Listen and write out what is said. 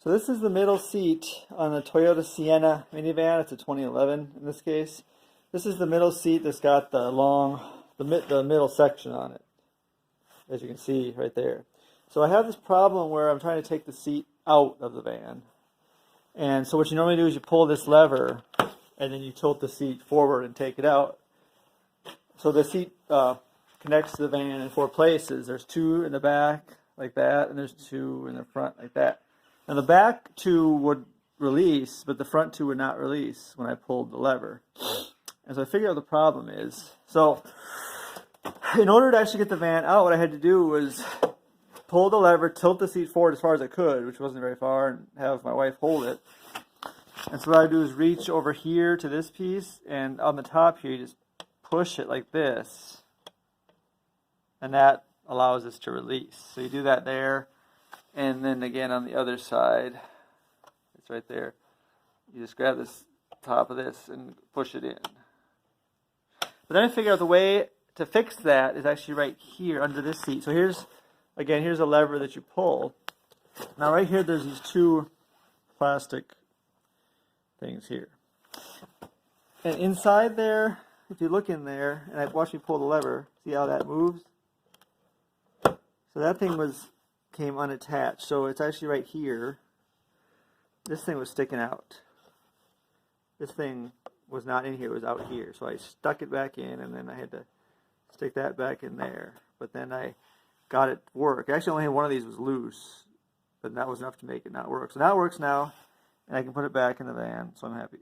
So this is the middle seat on the Toyota Sienna minivan. It's a 2011 in this case. This is the middle seat that's got the middle section on it, as you can see right there. So I have this problem where I'm trying to take the seat out of the van. And so what you normally do is you pull this lever and then you tilt the seat forward and take it out. So the seat connects to the van in 4 places. There's 2 in the back like that, and there's 2 in the front like that. Now the back 2 would release, but the front 2 would not release when I pulled the lever. And so I figured out what the problem is. So in order to actually get the van out, what I had to do was pull the lever, tilt the seat forward as far as I could, which wasn't very far, and have my wife hold it. And so what I do is reach over here to this piece, and on the top here, you just push it like this, and that allows this to release. So you do that there, and then again on the other side, it's right there. You just grab this top of this and push it in. But then I figured out the way to fix that is actually right here under this seat. So here's a lever that you pull. Now right here there's these 2 plastic things here. And inside there, if you look in there, and watch me pull the lever, see how that moves? So that thing came unattached. So it's actually right here. This thing was sticking out. This thing was not in here, it was out here. So I stuck it back in, and then I had to stick that back in there. But then I got it to work. Actually, only one of these was loose, but that was enough to make it not work. So now it works now, and I can put it back in the van, so I'm happy.